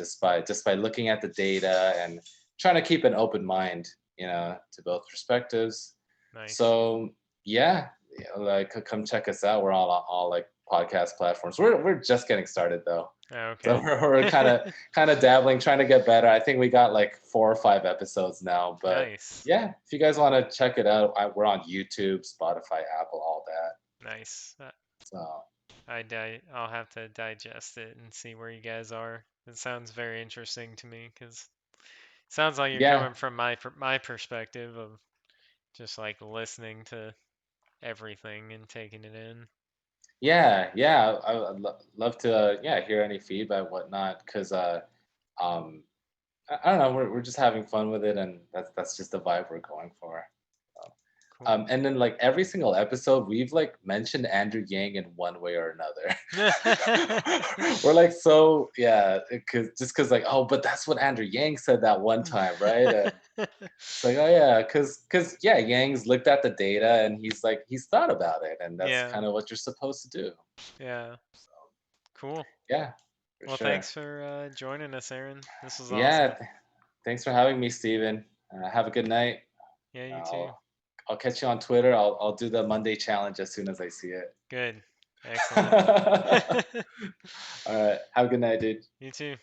just by looking at the data and trying to keep an open mind, to both perspectives. Nice. So yeah, like come check us out. We're all like podcast platforms. We're just getting started though. So Okay. we're kind of dabbling, trying to get better. I think we got like 4 or 5 episodes now, but Nice. yeah, if you guys want to check it out, we're on YouTube, Spotify, Apple, all that. Nice. So I'll have to digest it and see where you guys are. It sounds very interesting to me because sounds like you're yeah, coming from my perspective of just like listening to everything and taking it in. yeah. I'd love to hear any feedback, whatnot, because um I don't know, we're just having fun with it, and that's just the vibe we're going for. So, Cool. and then like every single episode, we've like mentioned Andrew Yang in one way or another. We're like, so yeah, because like, oh, but that's what Andrew Yang said that one time, right? And it's like, oh yeah, because yeah, Yang's looked at the data and he's thought about it, and that's Yeah. kind of what you're supposed to do. Yeah. So Cool. yeah, for Well, sure. thanks for joining us, Aaron. This was Yeah, awesome. thanks for having me, Steven. Have a good night. Yeah, you too. I'll catch you on Twitter. I'll do the Monday challenge as soon as I see it. Good. Excellent. All right. Have a good night, dude. You too.